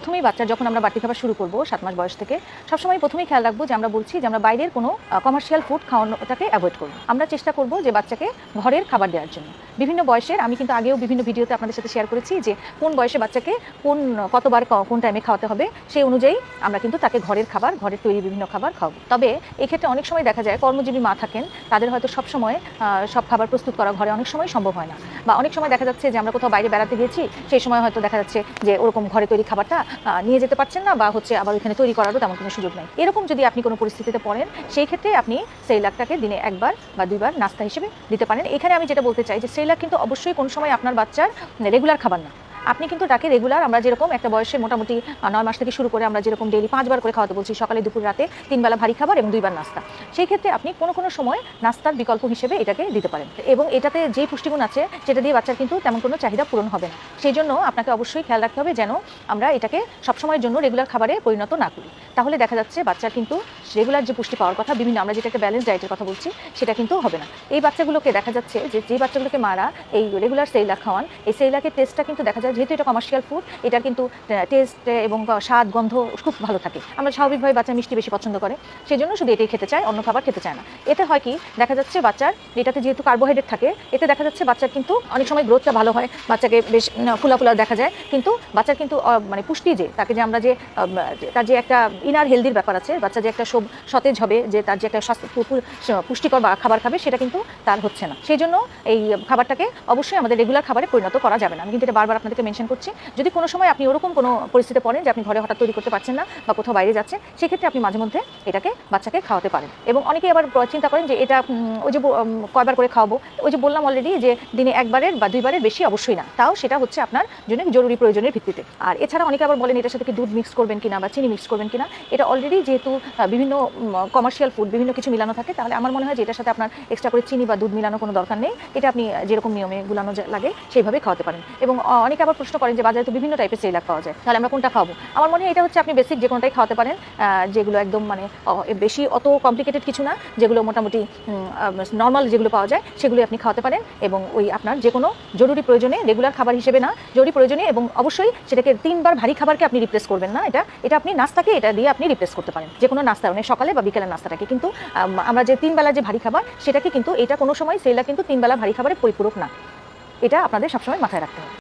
প্রথমেই বাচ্চা যখন আমরা বাড়তি খাবার শুরু করব 7 মাস বয়স থেকে সবসময় প্রথমেই খেয়াল রাখবো যে আমরা বলছি যে আমরা বাইরের কোনো কমার্শিয়াল ফুড খাওয়ানোটাকে অ্যাভয়েড করব। আমরা চেষ্টা করব যে বাচ্চাকে ঘরের খাবার দেওয়ার জন্য। বিভিন্ন বয়সের আমি কিন্তু আগেও বিভিন্ন ভিডিওতে আপনাদের সাথে শেয়ার করেছি যে কোন বয়সে বাচ্চাকে কতবার কোন টাইমে খাওয়াতে হবে সেই অনুযায়ী আমরা কিন্তু তাকে ঘরের খাবার, ঘরের তৈরি বিভিন্ন খাবার খাওয়াবো। তবে এক্ষেত্রে অনেক সময় দেখা যায় কর্মজীবী মা থাকেন, তাদের হয়তো সব সময় সব খাবার প্রস্তুত করা ঘরে অনেক সময় সম্ভব হয় না, বা অনেক সময় দেখা যাচ্ছে যে আমরা কোথাও বাইরে বেড়াতে গিয়েছি, সেই সময় হয়তো দেখা যাচ্ছে যে ওরকম ঘরে তৈরি খাবারটা নিয়ে যেতে পারছেন না, বা হচ্ছে আবার ওইখানে তৈরি করারও তেমন কোনো সুযোগ নেই। এরকম যদি আপনি কোনো পরিস্থিতিতে পড়েন, সেই ক্ষেত্রে আপনি সেরেলাকটাকে দিনে 1 বার বা 2 বার নাস্তা হিসেবে দিতে পারেন। এখানে আমি যেটা বলতে চাই যে সেরেলাক কিন্তু অবশ্যই কোনো সময় আপনার বাচ্চার রেগুলার খাবার না। আপনি কিন্তু তাকে রেগুলার, আমরা যেরকম একটা বয়সে মোটামুটি 9 মাস থেকে শুরু করে আমরা যেরকম ডেইলি 5 বার করে খাওয়াতে বলছি, সকালে, দুপুর, রাতে 3 বেলা ভারী খাবার এবং 2 বার নাস্তা, সেই ক্ষেত্রে আপনি কোনো সময় নাস্তার বিকল্প হিসেবে এটাকে দিতে পারেন। এবং এটাতে যে পুষ্টিগুণ আছে সেটা দিয়ে বাচ্চার কিন্তু তেমন কোনো চাহিদা পূরণ হবে না। সেই জন্য আপনাকে অবশ্যই খেয়াল রাখতে হবে যেন আমরা এটাকে সবসময়ের জন্য রেগুলার খাবারে পরিণত না করি। তাহলে দেখা যাচ্ছে বাচ্চার কিন্তু রেগুলার যে পুষ্টি পাওয়ার কথা, বিভিন্ন আমরা যেটা একটা ব্যালেন্স ডায়েটের কথা বলছি, সেটা কিন্তু হবে না। এই বাচ্চাগুলোকে দেখা যাচ্ছে যে বাচ্চাগুলোকে মারা এই রেগুলার সেরেলাক খাওয়ান, এই সেরেলাকের টেস্টটা কিন্তু দেখা যায়, যেহেতু এটা কমার্শিয়াল ফুড, এটার কিন্তু টেস্ট এবং স্বাদ, গন্ধ খুব ভালো থাকে। আমরা স্বাভাবিকভাবে বাচ্চা মিষ্টি বেশি পছন্দ করে, সেই জন্য শুধু এটাই খেতে চায়, অন্য খাবার খেতে চায় না। এতে হয় কি, দেখা যাচ্ছে বাচ্চার এটাতে যেহেতু কার্বোহাইড্রেট থাকে, এতে দেখা যাচ্ছে বাচ্চার কিন্তু অনেক সময় গ্রোথটা ভালো হয়, বাচ্চাকে বেশ ফুলা দেখা যায়, কিন্তু বাচ্চার কিন্তু মানে পুষ্টি যে তাকে যে আমরা যে তার যে একটা ইনার হেলদির ব্যাপার আছে, বাচ্চা যে একটা সতেজ হবে, যে তার যে একটা পুষ্টিকর খাবার খাবে, সেটা কিন্তু তার হচ্ছে না। সেই জন্য এই খাবারটাকে অবশ্যই আমাদের রেগুলার খাবারে পরিণত করা যাবে না। আমি কিন্তু এটা বারবার আপনাদেরকে মেনশন করছি। যদি কোনো সময় আপনি ওরকম কোনো পরিস্থিতিতে পড়েন যে আপনি ঘরে হঠাৎ তৈরি করতে পারছেন না বা কোথাও বাইরে যাচ্ছেন, সেক্ষেত্রে আপনি মাঝে মধ্যে এটাকে বাচ্চাকে খাওয়াতে পারেন। এবং অনেকেই আবার চিন্তা করেন যে এটা ওই যে কয়বার করে খাওয়াবো, ওই যে বললাম অলরেডি যে দিনে 1 বারের বা 2 বারের বেশি অবশ্যই না, তাও সেটা হচ্ছে আপনার জন্য জরুরি প্রয়োজনের ভিত্তিতে। আর এছাড়া অনেকে আবার বলেন এটার সাথে কি দুধ মিক্স করবেন কিনা বা চিনি মিক্স করবেন কিনা। এটা অলরেডি যেহেতু বিভিন্ন কমার্শিয়াল ফুড বিভিন্ন কিছু মিলানো থাকে, তাহলে আমার মনে হয় যে এটার সাথে আপনার এক্সট্রা করে চিনি বা দুধ মিলানো কোনো দরকার নেই। এটা আপনি যেরকম নিয়মে গুলানো লাগে সেইভাবে খাওয়াতে পারেন। এবং অনেকে আবার প্রশ্ন করেন যে বাজারে তো বিভিন্ন টাইপের সেরেলাক পাওয়া যায়, তাহলে আমরা কোনটা খাওয়াবো। আমার মনে হয় এটা হচ্ছে আপনি বেসিক যে কোনোটাই খাওয়াতে পারেন, যেগুলো একদম মানে বেশি অত কমপ্লিকেটেড কিছু না, যেগুলো মোটামুটি নর্মাল যেগুলো পাওয়া যায় সেগুলো আপনি খাওয়াতে পারেন। এবং ওই আপনার যে কোনো জরুরি প্রয়োজনে, রেগুলার খাবার হিসেবে না, জরুরি প্রয়োজনে, এবং অবশ্যই সেটাকে 3 বার ভারী খাবারকে আপনি রিপ্লেস করবেন না। এটা আপনি নাস্তাকে এটা দিয়ে আপনি রিপ্লেস করতে পারেন, যে কোনো নাস্তা, মানে সকালে বা বিকেলের নাস্তাটাকে। কিন্তু আমরা যে 3 বেলা যে ভারী খাবার, সেটাকে কিন্তু এটা কোনো সময় সেরেলাক কিন্তু 3 বেলা ভারী খাবারের পরিপূরক না। এটা আপনাদের সবসময় মাথায় রাখতে হবে।